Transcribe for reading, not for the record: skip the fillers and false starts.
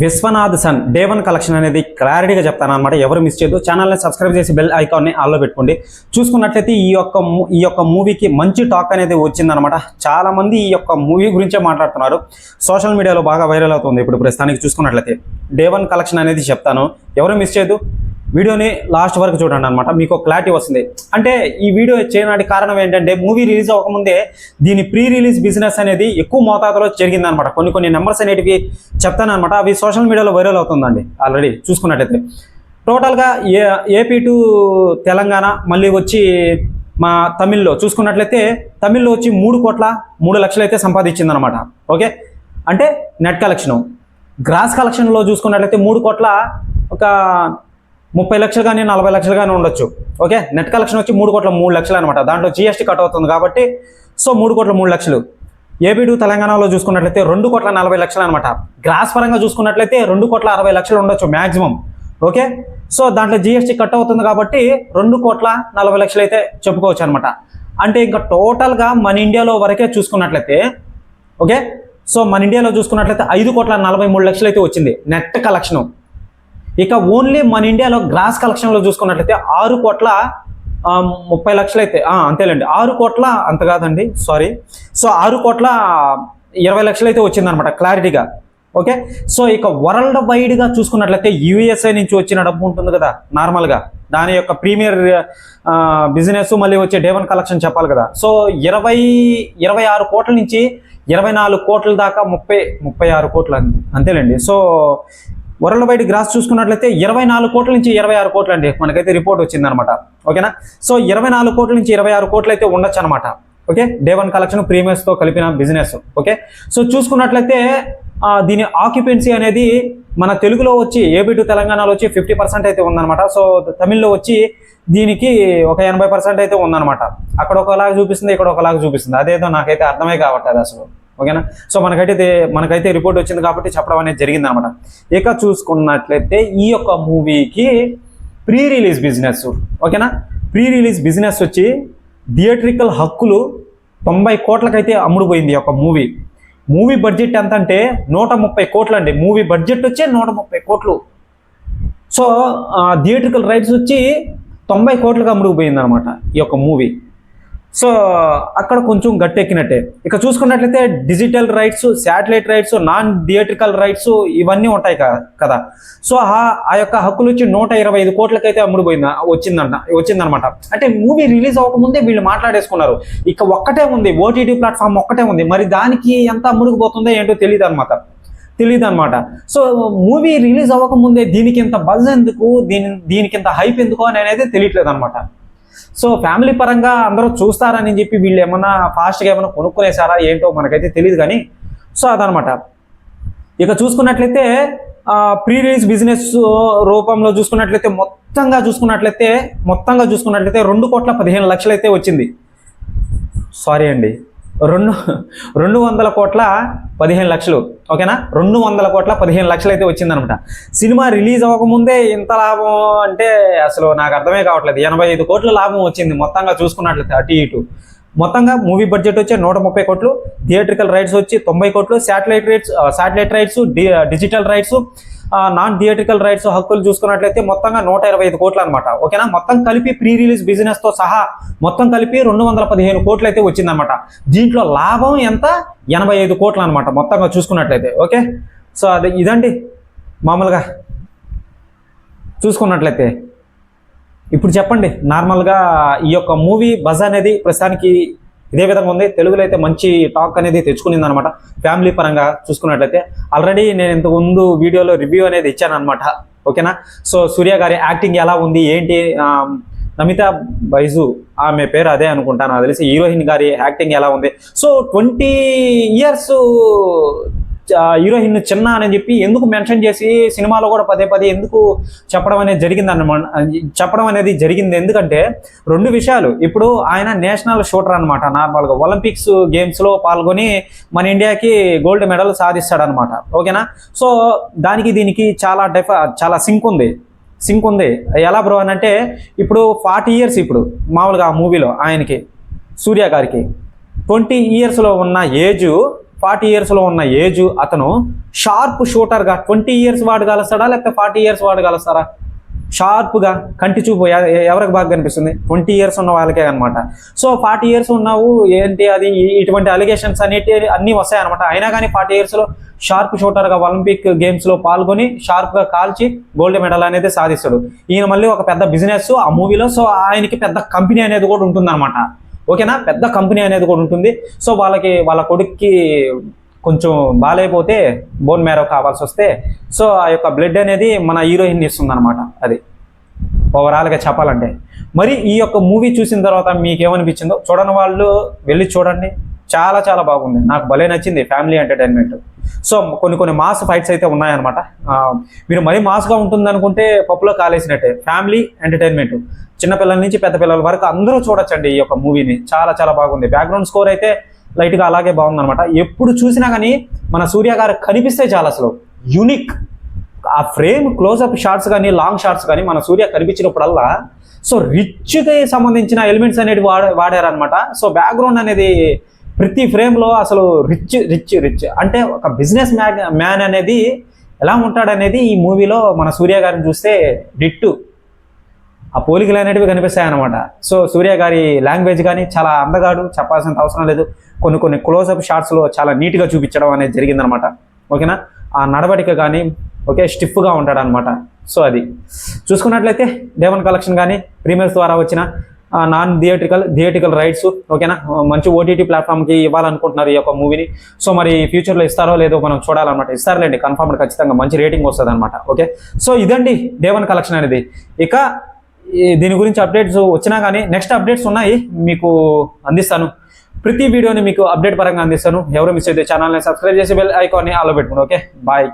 Vishwanath sun day 1 collection అనేది క్లారిటీగా చెప్తాను అనమాట. ఎవరు మిస్ చేయదు. ఛానల్ని సబ్స్క్రైబ్ చేసి బెల్ ఐకాన్ని ఆన్లో పెట్టుకోండి. చూసుకున్నట్లయితే ఈ యొక్క మూవీకి మంచి టాక్ అనేది వచ్చిందనమాట. చాలామంది ఈ యొక్క మూవీ గురించే మాట్లాడుతున్నారు. సోషల్ మీడియాలో బాగా వైరల్ అవుతుంది ఇప్పుడు ప్రస్తుతానికి. చూసుకున్నట్లయితే డే 1 కలెక్షన్ అనేది చెప్తాను, ఎవరు మిస్ చేయదు. వీడియోని లాస్ట్ వరకు చూడండి అనమాట, మీకు క్లారిటీ వస్తుంది. అంటే ఈ వీడియో చేయడానికి కారణం ఏంటంటే, మూవీ రిలీజ్ అవ్వకముందే దీని ప్రీ రిలీజ్ బిజినెస్ అనేది ఎక్కువ మోతాదులో జరిగిందనమాట. కొన్ని నెంబర్స్ అనేటివి చెప్తానమాట. అవి సోషల్ మీడియాలో వైరల్ అవుతుందండి ఆల్రెడీ. చూసుకున్నట్లయితే టోటల్గా ఏపీ టు తెలంగాణ, మళ్ళీ వచ్చి మా తమిళ్లో చూసుకున్నట్లయితే తమిళ్లో వచ్చి 3,03,00,000 అయితే సంపాదించిందనమాట. ఓకే, అంటే నెట్ కలెక్షను. గ్రాస్ కలెక్షన్లో చూసుకున్నట్లయితే 3,30,00,000 కానీ 40,00,000 కానీ ఉండొచ్చు. ఓకే, నెట్ కలెక్షన్ వచ్చి 3,03,00,000 అనమాట. దాంట్లో జిఎస్టీ కట్ అవుతుంది కాబట్టి సో 3,03,00,000. ఏపీ టు తెలంగాణలో చూసుకున్నట్లయితే 2,40,00,000 అనమాట. గ్రాస్ పరంగా చూసుకున్నట్లయితే 2,60,00,000 ఉండొచ్చు మ్యాక్సిమం. ఓకే, సో దాంట్లో జిఎస్టీ కట్ అవుతుంది కాబట్టి 2,40,00,000 అయితే చెప్పుకోవచ్చు అనమాట. అంటే ఇంకా టోటల్గా మన ఇండియాలో వరకే చూసుకున్నట్లయితే, ఓకే, సో మన ఇండియాలో చూసుకున్నట్లయితే 5,43,00,000 అయితే వచ్చింది నెట్ కలెక్షను. ఇక ఓన్లీ మన ఇండియాలో గ్రాస్ కలెక్షన్లో చూసుకున్నట్లయితే 6,30,00,000 అయితే అంతేలేండి. 6 కోట్ల అంత కాదండి, సారీ. సో 6,20,00,000 అయితే వచ్చిందనమాట క్లారిటీగా. ఓకే, సో ఇక వరల్డ్ వైడ్గా చూసుకున్నట్లయితే యూఎస్ఏ నుంచి వచ్చిన డబ్బు ఉంటుంది కదా నార్మల్గా, దాని యొక్క ప్రీమియర్ బిజినెస్ మళ్ళీ వచ్చే డే 1 కలెక్షన్ చెప్పాలి కదా. సో 26 కోట్ల నుంచి 24 కోట్ల దాకా 36 కోట్లు అంతేలేండి. సో వరల్డ్ వైడ్ గ్రాస్ చూసుకున్నట్లయితే 24 కోట్ల నుంచి 26 కోట్లు అండి మనకైతే రిపోర్ట్ వచ్చిందనమాట. ఓకేనా, సో 24 కోట్ల నుంచి 26 కోట్లు అయితే ఉండొచ్చు అనమాట. ఓకే, డే 1 కలెక్షన్ ప్రీమియర్స్తో కలిపిన బిజినెస్. ఓకే, సో చూసుకున్నట్లయితే దీని ఆక్యుపెన్సీ అనేది మన తెలుగులో వచ్చి ఏపీ టు తెలంగాణలో వచ్చి 50% అయితే ఉందన్నమాట. సో తమిళ్లో వచ్చి దీనికి ఒక 80% అయితే ఉందన్నమాట. అక్కడ ఒకలాగా చూపిస్తుంది, ఇక్కడ ఒకలాగా చూపిస్తుంది. అదేదో నాకైతే అర్థమే కావట్లేదు అసలు. ఓకేనా, సో మనకైతే రిపోర్ట్ వచ్చింది కాబట్టి చెప్పడం అనేది జరిగింది అనమాట. ఇక చూసుకున్నట్లయితే ఈ యొక్క మూవీకి ప్రీ రిలీజ్ బిజినెస్, ఓకేనా, ప్రీ రిలీజ్ బిజినెస్ వచ్చి థియేట్రికల్ హక్కులు 90 కోట్లకైతే అమ్ముడుపోయింది ఈ యొక్క మూవీ బడ్జెట్ ఎంత అంటే 130 కోట్లు అండి. మూవీ బడ్జెట్ వచ్చి 130 కోట్లు. సో థియేట్రికల్ రైట్స్ వచ్చి 90 కోట్లుగా అమ్ముడుపోయింది అనమాట ఈ యొక్క మూవీ. సో అక్కడ కొంచెం గట్టెక్కినట్టే. ఇక చూసుకున్నట్లయితే digital rights, satellite rights, non theatrical rights ఇవన్నీ ఉంటాయి కదా. సో ఆ యొక్క హక్కులు వచ్చి 125 కోట్లకైతే వచ్చిందనమాట. అంటే మూవీ రిలీజ్ అవ్వకముందే వీళ్ళు మాట్లాడేసుకున్నారు. ఇక ఒక్కటే ఉంది, ఓటీటీ ప్లాట్ఫామ్ ఒక్కటే ఉంది. మరి దానికి ఎంత అమ్ముడుకుపోతుందో ఏంటో తెలియదు అనమాట. సో మూవీ రిలీజ్ అవ్వకముందే దీనికి ఇంత బజ్ ఎందుకు, దీనికి ఇంత హైప్ ఎందుకు అని అనేది తెలియట్లేదు అనమాట. సో ఫ్యామిలీ పరంగా అందరూ చూస్తారని చెప్పి వీళ్ళు ఏమన్నా ఫాస్ట్గా ఏమైనా కొనుక్కునేసారా ఏంటో మనకైతే తెలియదు కానీ, సో అదనమాట. ఇక చూసుకున్నట్లయితే ప్రీ రిలీజ్ బిజినెస్ రూపంలో మొత్తంగా చూసుకున్నట్లయితే 2,15,00,000 అయితే వచ్చింది. సారీ అండి, 200,15,00,000. ఓకేనా, 200,15,00,000 అయితే వచ్చిందనమాట. సినిమా రిలీజ్ అవ్వకముందే ఇంత లాభం అంటే అసలు నాకు అర్థమే కావట్లేదు. 85 కోట్ల లాభం వచ్చింది మొత్తంగా చూసుకున్నట్లయితే అటు ఇటు. మొత్తంగా మూవీ బడ్జెట్ వచ్చి 130 కోట్లు, థియేట్రికల్ రైట్స్ వచ్చి 90 కోట్లు, satellite rights, digital rights, non theatrical rights హక్కులు చూసుకున్నట్లయితే మొత్తంగా 125 కోట్లు అనమాట. ఓకేనా, మొత్తం కలిపి ప్రీ రిలీజ్ బిజినెస్తో సహా మొత్తం కలిపి 215 కోట్లు అయితే వచ్చిందనమాట. దీంట్లో లాభం ఎంత, 85 కోట్లు అనమాట మొత్తంగా చూసుకున్నట్లయితే. ఓకే, సో ఇదండి మామూలుగా చూసుకున్నట్లయితే. ఇప్పుడు చెప్పండి, నార్మల్గా ఈ యొక్క మూవీ బజ్ అనేది ప్రస్తుతానికి ఇదే విధంగా ఉంది. తెలుగులో అయితే మంచి టాక్ అనేది తెచ్చుకునింది అనమాట ఫ్యామిలీ పరంగా చూసుకున్నట్లయితే. ఆల్రెడీ నేను ఇంతకు ముందు వీడియోలో రివ్యూ అనేది ఇచ్చాను అనమాట. ఓకేనా, సో సూర్య గారి యాక్టింగ్ ఎలా ఉంది ఏంటి, నమితా బైజు ఆమె పేరు అదే అనుకుంటాను నాకు తెలిసి, హీరోయిన్ గారి యాక్టింగ్ ఎలా ఉంది. సో 20 ఇయర్స్ హీరోయిన్ చిన్న అని చెప్పి ఎందుకు మెన్షన్ చేసి సినిమాలో కూడా పదే ఎందుకు చెప్పడం అనేది జరిగింది ఎందుకంటే 2 విషయాలు. ఇప్పుడు ఆయన నేషనల్ షూటర్ అనమాట. నార్మల్గా ఒలింపిక్స్ గేమ్స్లో పాల్గొని మన ఇండియాకి గోల్డ్ మెడల్ సాధిస్తాడనమాట. ఓకేనా, సో దానికి దీనికి చాలా సింక్ ఉంది. ఎలా బ్రో అని అంటే, ఇప్పుడు 40 ఇయర్స్ ఇప్పుడు మామూలుగా ఆ మూవీలో ఆయనకి, సూర్య గారికి 20 ఇయర్స్లో ఉన్న ఏజ్ 40 yearsలో ఉన్న ఏజ్ అతను షార్ప్ షూటర్గా 20 years వాడు కలుస్తాడా లేకపోతే 40 years వాడు కలుస్తారా? షార్ప్గా కంటి చూపు ఎవరికి బాగా కనిపిస్తుంది? 20 years ఉన్న వాళ్ళకే అనమాట. సో 40 years ఉన్నావు ఏంటి అది ఇటువంటి అలిగేషన్స్ అన్నీ వస్తాయన్నమాట. అయినా కానీ 40 yearsలో షార్ప్ షూటర్గా ఒలింపిక్ గేమ్స్లో పాల్గొని షార్ప్గా కాల్చి గోల్డ్ మెడల్ అనేది సాధిస్తాడు. ఈయన మళ్ళీ ఒక పెద్ద బిజినెస్ ఆ మూవీలో. సో ఆయనకి పెద్ద కంపెనీ అనేది కూడా ఉంటుందన్నమాట. ఓకేనా, పెద్ద కంపెనీ అనేది కూడా ఉంటుంది. సో వాళ్ళ కొడుక్కి కొంచెం బాగాలేకపోతే బోన్ మ్యారో కావాల్సి వస్తే సో ఆ యొక్క బ్లడ్ అనేది మన హీరోయిన్ ఇస్తుంది అనమాట. అది ఓవరాల్గా చెప్పాలంటే. మరి ఈ యొక్క మూవీ చూసిన తర్వాత మీకు ఏమనిపించిందో చూడని వాళ్ళు వెళ్ళి చూడండి. చాలా చాలా బాగుంది, నాకు భలే నచ్చింది. Family entertainment. సో కొన్ని మాస్ ఫైట్స్ అయితే ఉన్నాయన్నమాట. మీరు మరీ మాస్గా ఉంటుంది అనుకుంటే పప్పులో కాలేసినట్టే. ఫ్యామిలీ ఎంటర్టైన్మెంట్, చిన్నపిల్లల నుంచి పెద్ద పిల్లల వరకు అందరూ చూడొచ్చండి ఈ యొక్క మూవీని. చాలా చాలా బాగుంది. బ్యాక్గ్రౌండ్ స్కోర్ అయితే లైట్గా అలాగే బాగుందన్నమాట. ఎప్పుడు చూసినా కానీ మన సూర్య గారు కనిపిస్తే చాలా అసలు యూనిక్. ఆ ఫ్రేమ్ క్లోజ్అప్ షాట్స్ కానీ లాంగ్ షాట్స్ కానీ మన సూర్య కనిపించినప్పుడల్లా సో రిచ్కి సంబంధించిన ఎలిమెంట్స్ అనేవి వాడారనమాట. సో బ్యాక్గ్రౌండ్ అనేది ప్రతి ఫ్రేమ్లో అసలు రిచ్ అంటే ఒక బిజినెస్ మ్యాన్ అనేది ఎలా ఉంటాడనేది ఈ మూవీలో మన సూర్య గారిని చూస్తే డిట్టు ఆ పోలికలు అనేటివి కనిపిస్తాయి అనమాట. సో సూర్య గారి లాంగ్వేజ్ కానీ చాలా అందగాడు, చెప్పాల్సినంత అవసరం లేదు. కొన్ని క్లోజ్అప్ షాట్స్లో చాలా నీట్గా చూపించడం అనేది జరిగిందనమాట. ఓకేనా, ఆ నడవడిక కానీ ఓకే స్టిఫ్గా ఉంటాడనమాట. సో అది చూసుకున్నట్లయితే దేవన్ కలెక్షన్ కానీ ప్రీమియర్స్ ద్వారా వచ్చిన నాన్ థియేటికల్ రైట్స్ ఓకేనా మంచి ఓటీటీ ప్లాట్ఫామ్కి ఇవ్వాలనుకుంటున్నారు ఈ యొక్క మూవీని. సో మరి ఫ్యూచర్లో ఇస్తారో లేదో మనం చూడాలన్నమాట. ఇస్తారులేండి కన్ఫర్మ్డ్, ఖచ్చితంగా మంచి రేటింగ్ వస్తుంది అనమాట. ఓకే, సో ఇదండి దేవన్ కలెక్షన్ అనేది. ఇక దీని గురించి అప్డేట్స్ వచ్చినా కానీ నెక్స్ట్ అప్డేట్స్ ఉన్నాయి మీకు అందిస్తాను. ప్రతి వీడియోని మీకు అప్డేట్ పరంగా అందిస్తాను. ఎవరు మిస్ అయితే ఛానల్ని సబ్స్క్రైబ్ చేసి బెల్ ఐకాన్ని ఆలో పెట్టుకోండి. Okay, bye.